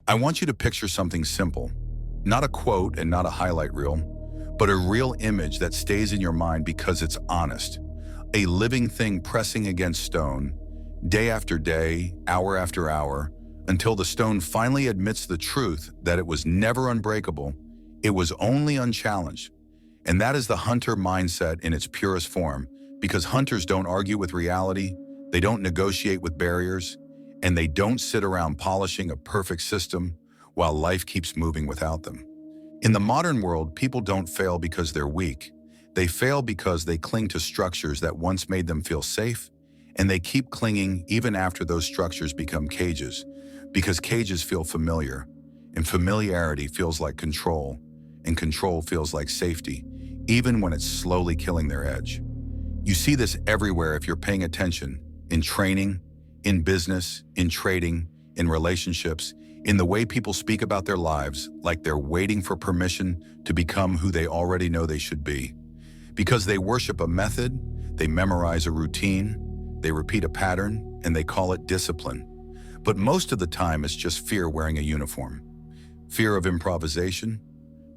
I want you to picture something simple, not a quote and not a highlight reel, but a real image that stays in your mind because it's honest. A living thing pressing against stone, day after day, hour after hour, until the stone finally admits the truth that it was never unbreakable, it was only unchallenged. And that is the hunter mindset in its purest form, because hunters don't argue with reality, they don't negotiate with barriers, and they don't sit around polishing a perfect system while life keeps moving without them. In the modern world, people don't fail because they're weak. They fail because they cling to structures that once made them feel safe, and they keep clinging even after those structures become cages, because cages feel familiar, and familiarity feels like control, and control feels like safety, even when it's slowly killing their edge. You see this everywhere if you're paying attention, in training, in business, in trading, in relationships, in the way people speak about their lives, like they're waiting for permission to become who they already know they should be. Because they worship a method, they memorize a routine, they repeat a pattern, and they call it discipline. But most of the time, it's just fear wearing a uniform. Fear of improvisation,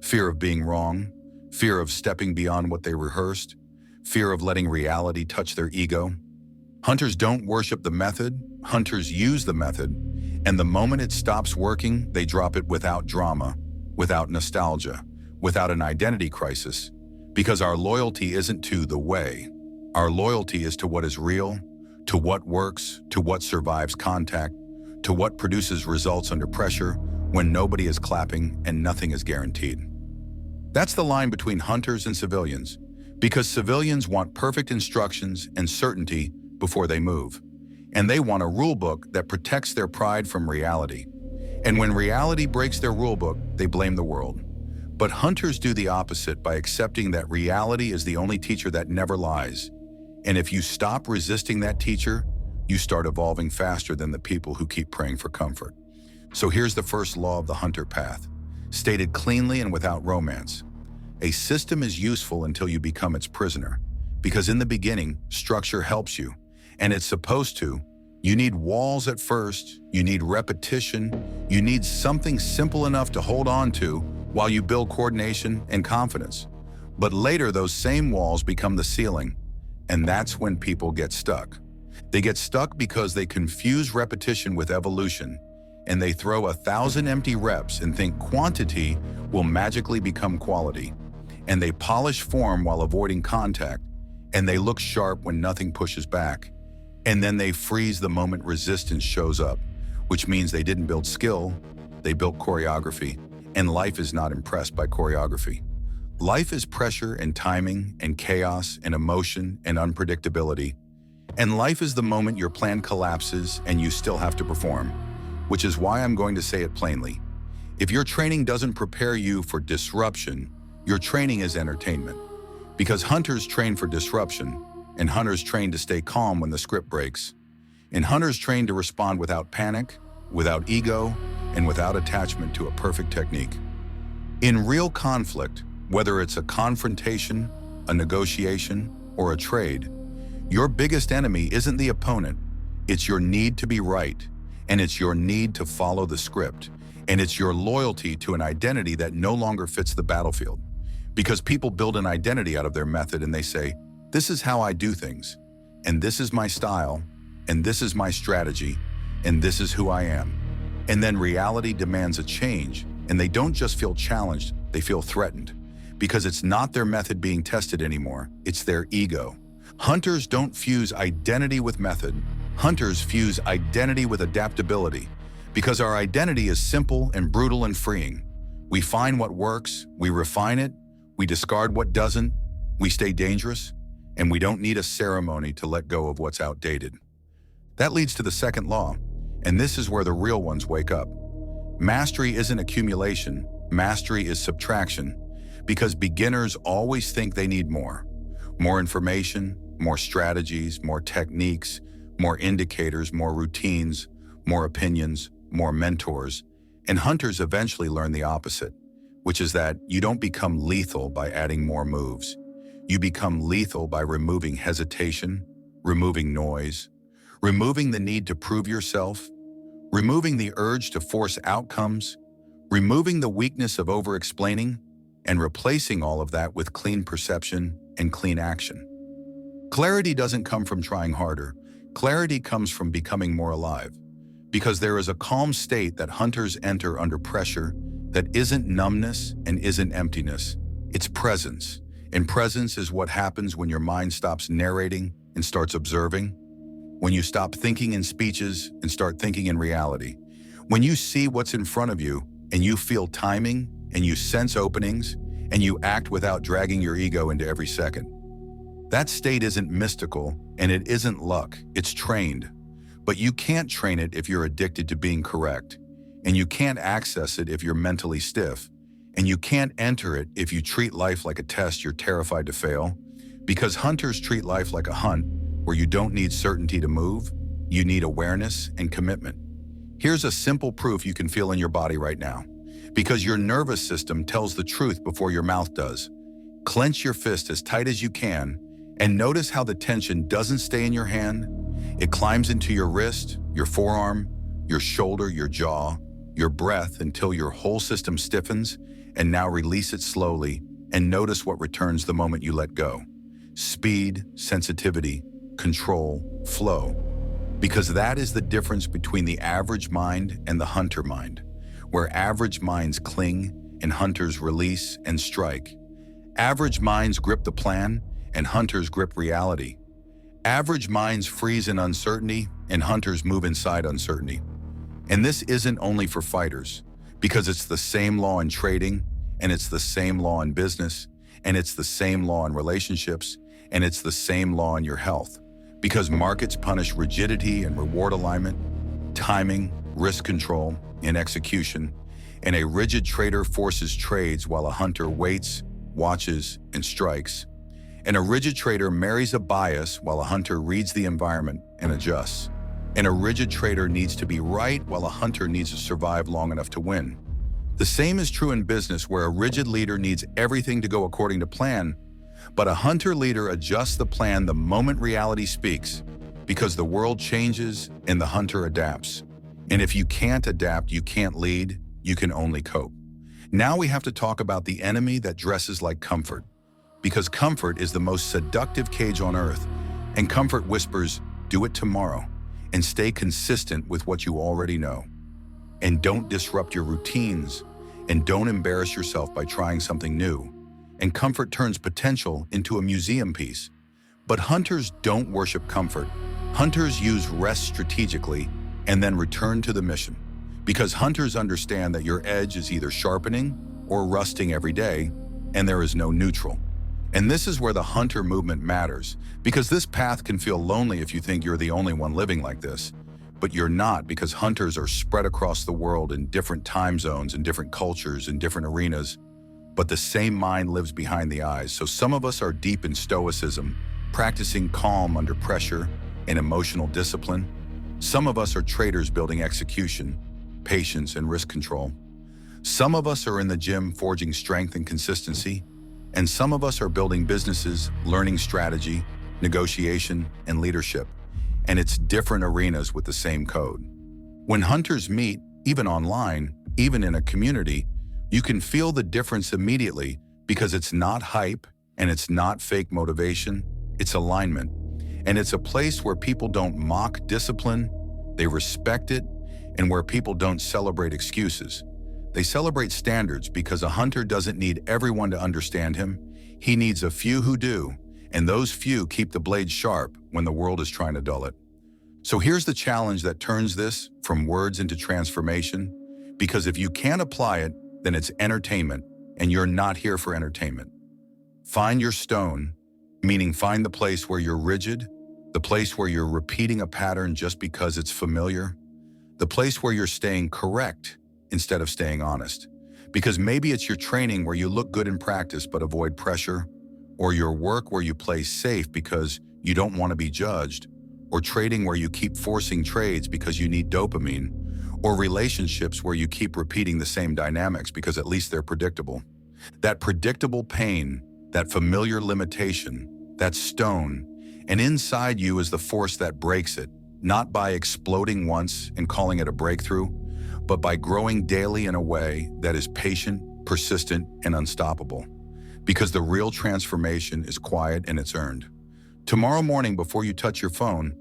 fear of being wrong, fear of stepping beyond what they rehearsed, fear of letting reality touch their ego. Hunters don't worship the method, hunters use the method, and the moment it stops working, they drop it without drama, without nostalgia, without an identity crisis, because our loyalty isn't to the way. Our loyalty is to what is real, to what works, to what survives contact, to what produces results under pressure when nobody is clapping and nothing is guaranteed. That's the line between hunters and civilians, because civilians want perfect instructions and certainty before they move, and they want a rule book that protects their pride from reality. And when reality breaks their rule book, they blame the world. But hunters do the opposite by accepting that reality is the only teacher that never lies. And if you stop resisting that teacher, you start evolving faster than the people who keep praying for comfort. So here's the first law of the hunter path, stated cleanly and without romance. A system is useful until you become its prisoner, because in the beginning, structure helps you, and it's supposed to. You need walls at first, you need repetition, you need something simple enough to hold on to while you build coordination and confidence. But later, those same walls become the ceiling, and that's when people get stuck. They get stuck because they confuse repetition with evolution, and they throw 1,000 empty reps and think quantity will magically become quality. And they polish form while avoiding contact, and they look sharp when nothing pushes back. And then they freeze the moment resistance shows up, which means they didn't build skill, they built choreography, and life is not impressed by choreography. Life is pressure and timing and chaos and emotion and unpredictability. And life is the moment your plan collapses and you still have to perform, which is why I'm going to say it plainly. If your training doesn't prepare you for disruption, your training is entertainment. Because hunters train for disruption, and hunters train to stay calm when the script breaks. And hunters train to respond without panic, without ego, and without attachment to a perfect technique. In real conflict, whether it's a confrontation, a negotiation, or a trade, your biggest enemy isn't the opponent, it's your need to be right, and it's your need to follow the script, and it's your loyalty to an identity that no longer fits the battlefield. Because people build an identity out of their method and they say, this is how I do things, and this is my style, and this is my strategy, and this is who I am. And then reality demands a change, and they don't just feel challenged, they feel threatened. Because it's not their method being tested anymore, it's their ego. Hunters don't fuse identity with method. Hunters fuse identity with adaptability. Because our identity is simple and brutal and freeing. We find what works, we refine it, we discard what doesn't, we stay dangerous, and we don't need a ceremony to let go of what's outdated. That leads to the second law, and this is where the real ones wake up. Mastery isn't accumulation, mastery is subtraction, because beginners always think they need more. More information, more strategies, more techniques, more indicators, more routines, more opinions, more mentors, and hunters eventually learn the opposite, which is that you don't become lethal by adding more moves. You become lethal by removing hesitation, removing noise, removing the need to prove yourself, removing the urge to force outcomes, removing the weakness of over-explaining, and replacing all of that with clean perception and clean action. Clarity doesn't come from trying harder. Clarity comes from becoming more alive. Because there is a calm state that hunters enter under pressure that isn't numbness and isn't emptiness. It's presence. And presence is what happens when your mind stops narrating and starts observing. When you stop thinking in speeches and start thinking in reality. When you see what's in front of you and you feel timing and you sense openings and you act without dragging your ego into every second. That state isn't mystical and it isn't luck, it's trained. But you can't train it if you're addicted to being correct. And you can't access it if you're mentally stiff. And you can't enter it if you treat life like a test you're terrified to fail. Because hunters treat life like a hunt where you don't need certainty to move, you need awareness and commitment. Here's a simple proof you can feel in your body right now. Because your nervous system tells the truth before your mouth does. Clench your fist as tight as you can and notice how the tension doesn't stay in your hand. It climbs into your wrist, your forearm, your shoulder, your jaw, your breath until your whole system stiffens, and now release it slowly and notice what returns the moment you let go. Speed, sensitivity, control, flow. Because that is the difference between the average mind and the hunter mind, where average minds cling and hunters release and strike. Average minds grip the plan and hunters grip reality. Average minds freeze in uncertainty and hunters move inside uncertainty. And this isn't only for fighters, because it's the same law in trading, and it's the same law in business, and it's the same law in relationships, and it's the same law in your health. Because markets punish rigidity and reward alignment, timing, risk control, and execution, and a rigid trader forces trades while a hunter waits, watches, and strikes. And a rigid trader marries a bias while a hunter reads the environment and adjusts. And a rigid trader needs to be right while a hunter needs to survive long enough to win. The same is true in business where a rigid leader needs everything to go according to plan, but a hunter leader adjusts the plan the moment reality speaks because the world changes and the hunter adapts. And if you can't adapt, you can't lead, you can only cope. Now we have to talk about the enemy that dresses like comfort. Because comfort is the most seductive cage on earth, and comfort whispers, do it tomorrow, and stay consistent with what you already know. And don't disrupt your routines, and don't embarrass yourself by trying something new. And comfort turns potential into a museum piece. But hunters don't worship comfort. Hunters use rest strategically and then return to the mission. Because hunters understand that your edge is either sharpening or rusting every day, and there is no neutral. And this is where the hunter movement matters, because this path can feel lonely if you think you're the only one living like this. But you're not, because hunters are spread across the world in different time zones and different cultures and different arenas. But the same mind lives behind the eyes. So some of us are deep in stoicism, practicing calm under pressure and emotional discipline. Some of us are traders building execution, patience, and risk control. Some of us are in the gym forging strength and consistency. And some of us are building businesses, learning strategy, negotiation, and leadership. And it's different arenas with the same code. When hunters meet, even online, even in a community, you can feel the difference immediately because it's not hype and it's not fake motivation, it's alignment. And it's a place where people don't mock discipline, they respect it, and where people don't celebrate excuses. They celebrate standards because a hunter doesn't need everyone to understand him. He needs a few who do, and those few keep the blade sharp when the world is trying to dull it. So here's the challenge that turns this from words into transformation, because if you can't apply it, then it's entertainment, and you're not here for entertainment. Find your stone, meaning find the place where you're rigid, the place where you're repeating a pattern just because it's familiar, the place where you're staying correct instead of staying honest. Because maybe it's your training where you look good in practice but avoid pressure, or your work where you play safe because you don't want to be judged, or trading where you keep forcing trades because you need dopamine, or relationships where you keep repeating the same dynamics because at least they're predictable. That predictable pain, that familiar limitation, that stone, and inside you is the force that breaks it, not by exploding once and calling it a breakthrough, but by growing daily in a way that is patient, persistent, and unstoppable. Because the real transformation is quiet and it's earned. Tomorrow morning, before you touch your phone,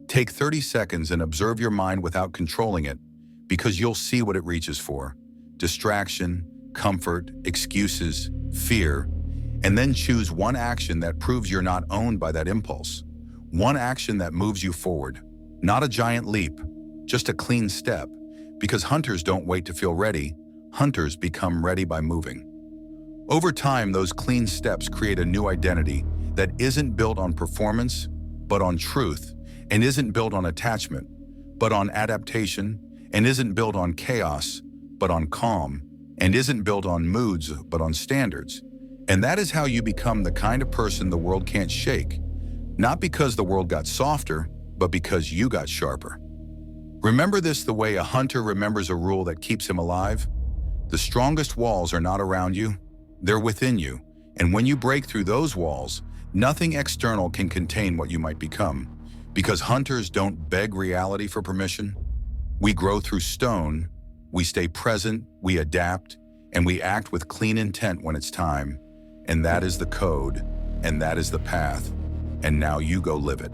take 30 seconds and observe your mind without controlling it, because you'll see what it reaches for: distraction, comfort, excuses, fear, and then choose one action that proves you're not owned by that impulse. One action that moves you forward. Not a giant leap, just a clean step, because hunters don't wait to feel ready. Hunters become ready by moving. Over time, those clean steps create a new identity that isn't built on performance, but on truth, and isn't built on attachment, but on adaptation, and isn't built on chaos, but on calm, and isn't built on moods, but on standards. And that is how you become the kind of person the world can't shake, not because the world got softer, but because you got sharper. Remember this the way a hunter remembers a rule that keeps him alive. The strongest walls are not around you, they're within you. And when you break through those walls, nothing external can contain what you might become. Because hunters don't beg reality for permission. We grow through stone, we stay present, we adapt, and we act with clean intent when it's time. And that is the code, and that is the path. And now you go live it.